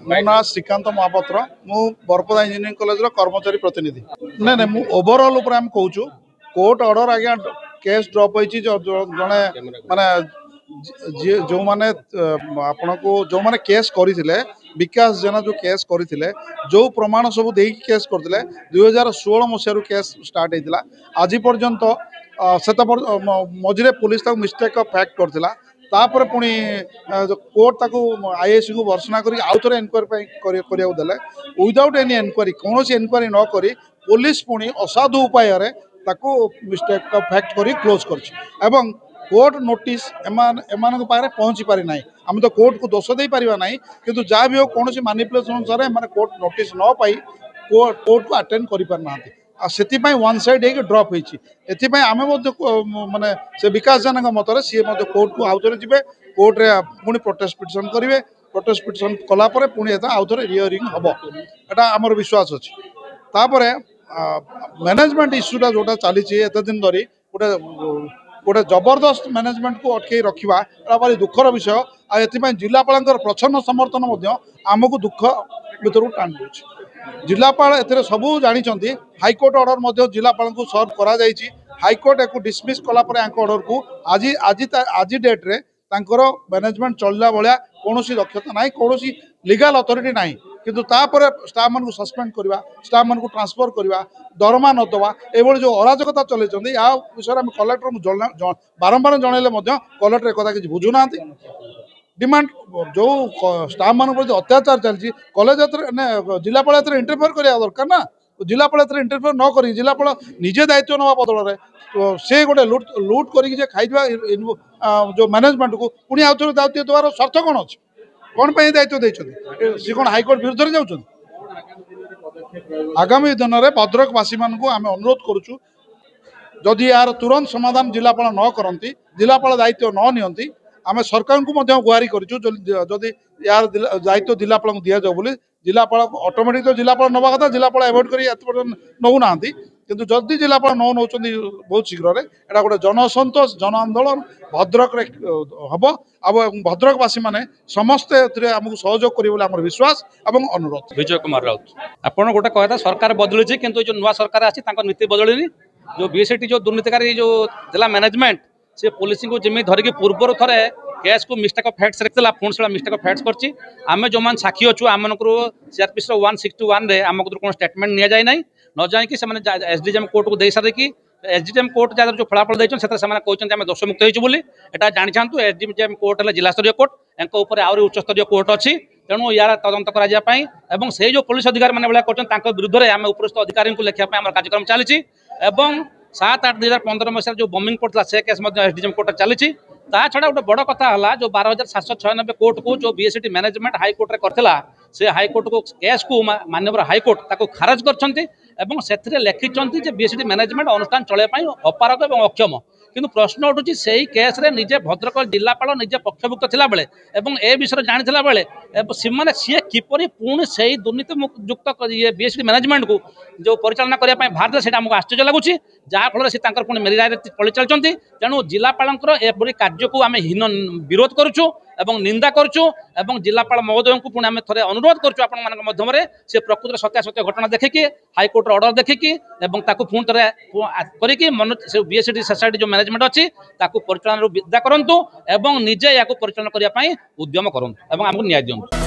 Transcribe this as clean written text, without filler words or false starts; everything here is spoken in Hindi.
मो ना श्रीकांत महापात्र मु बरपदा इंजीनियरिंग कॉलेज कर्मचारी प्रतिनिधि ना ना मु ओवरऑल ऊपर हम कहूँ कोर्ट ऑर्डर आज्ञा केस ड्रॉप होती जड़े माने जो माने आपण को जो माने केस करथिले विकास जेना जो केस करथिले जो प्रमाण सब देई केस करथिले 2016 मसिया रु केस स्टार्ट हेतिला आज पर्यंत सेता मझिरे पुलिस तक मिस्टेक ऑफ फैक्ट करथिला तापर पुणी कोर्ट ताको आईएससी को भर्सना करी आउ थे एनक्वारी करिया देले विदाउट एनी एनक्वारी कौन एनक्वारी न करी पुलिस पुणी असाधु उपाय ताको मिस्टेक ऑफ फैक्ट करी क्लोज कर कोर्ट नोटिस एम पाखे पहुँची पारि ना आम तो कोर्ट को दोष दे पारिबा नहीं किंतु जहाँ भी हो कौन मैनिपुलेशन अनुसार एम कोर्ट नोटिस न पाई कोर्ट को अटेंड कर पारना से वन साइड हो ड्रप होती आम माने से विकास जाना मतरे सी कोर्ट को आउ थे जी कोर्टे पुणी प्रोटेस्ट पिटिशन करेंगे प्रोटेस्ट पिटिशन कलापर पुणी आउ थे रिहियरिंग हम एटा आमर विश्वास अच्छी तापर मैनेजमेंट इश्यूटा जोटा चली एत दिन धरी गोटे गोटे जबरदस्त मैनेजमेंट को अटकई रखा भारी दुखर विषय आपाल जिलापाल प्रच्छन्न समर्थन आमको दुख भर टाणी दे जिलापाल ए सबू जानी हाईकोर्ट ऑर्डर जिलापाल को सर्व करा हाईकोर्ट एक डिसमिस कलापर ऑर्डर को आज डेट्रे मैनेजमेंट चलला भाया कौन दक्षता ना कौन लीगल अथॉरिटी ना किंतु तापर स्टाफ मान सस्पेंड करवा स्टाफ मान ट्रांसफर करवा दरमा न दवा ये जो अराजकता चलते या विषय में कलेक्टर बारंबार जनइले कलेक्टर एक किसी बुझुना डिमांड जो स्टाफ मान अत्याचार चलती कॉलेज जिलापाल इंटरफेयर करा दरकार ना जिलापाल इंटरफेयर न कर जिलापाल निजे दायित्व नवा बदल में से गोटे लुट कर खाइबा जो मैनेजमेंट को पुणी आउ थे दायित्व देवार स्वार्थ कौन अच्छे कौन पर दायित्व देते सी कौन हाईकोर्ट विरुद्ध जाऊँ आगामी दिन में भद्रकवासी मान आम अनुरोध करुचु जदि यार तुरंत समाधान जिलापाल न करती जिलापाल दायित्व न नियंती आम सरकार को गुहारी करी यार दायित्व जिलापाल को दि जाऊ बोली जिलापाल ऑटोमेटिक तो जिलापाल नवा कथा जिलापाल एवॉइड कर नौना किंतु जदि जिलापाल नौ बहुत शीघ्र एटा गोटे जनसंतोष जन आंदोलन भद्रक हम अब भद्रकवासी मैंने समस्ते आमको सहयोग करेंगे आम विश्वास और अनुरोध। विजय कुमार राउत आपड़ गोटे कहता सरकार बदली किंतु जो नुआ सरकार आसी नीति बदलनी जो बीएसटी जो दुर्नीतिकारी जो जिला मैनेजमेंट से पुलिस को जमी धरिकी पूर्वर थे केस को मिस्टेक ऑफ फैक्ट्स रखा पुणी से मिस्टेक ऑफ फैक्ट्स करछि आम जो मान साक्षी अच्छु आम सीआरपीसी 161 रे आम कौन स्टेटमेंट नि जाए ना न जाकि एसडीजेएम कोर्ट को दे सारिकी एसडीजेएम कोर्ट जहाँ जो फलाफल देखते कहते आम दोषमुक्त होती एटा जानी था एसडीजेएम कोर्ट है जिला स्तरीय कोर्ट एंक आहरी उच्चस्तरीय कोर्ट अच्छी तेणु यार तदंत कराई से जो पुलिस अधिकारी मैंने कर विरुद्ध में आम उपरिस्थ अधिकारी को लिखापी आम कार्यक्रम चली 7-8-2015 मसीह जो बमिंग पड़ता से केस एसडीजेएम कोर्ट चली छड़ा गोटे बड़ कथा है जो 12,796 कोर्ट को जो बीएसटी मैनेजमेंट हाईकोर्ट करथिला से हाईकोर्ट को केस को माननीय हाईकोर्ट ताको खारज कर लिखिं बीएसटी मैनेजमेंट अनुष्ठान चलने अपारग और अक्षम किंतु प्रश्न उठुची से ही केस रे निजे भद्रक जिलापाल निजे पक्षभुक्त थिला बेले एवं ए विषय जानिथिला बेले सिमाने सी किपरि पुणी से ही दुर्नीति युक्त ये बीएसटी मैनेजमेंट को जो परिचालना करने बाहर से आमको आश्चर्य लगुच जहाँफल से पुणी मेरी चली चलती तेणु जिलापाल एपरी कार्य को आम हीन विरोध करुचु एवं निंदा करुचु एवं जिलापाल महोदय को पुणी आम थे अनुरोध करुचु आपण माध्यम से प्रकृत सत्यासत्य घटना देखिकी हाईकोर्ट ऑर्डर देखिकी पुणी थे करके मन से बीएसटी सोसाइटी जो मैनेजमेंट अच्छी परिचालन विदा करंतु एवं निजे या परिचालन करने उद्यम करंतु एवं आमको न्याय दियंतु।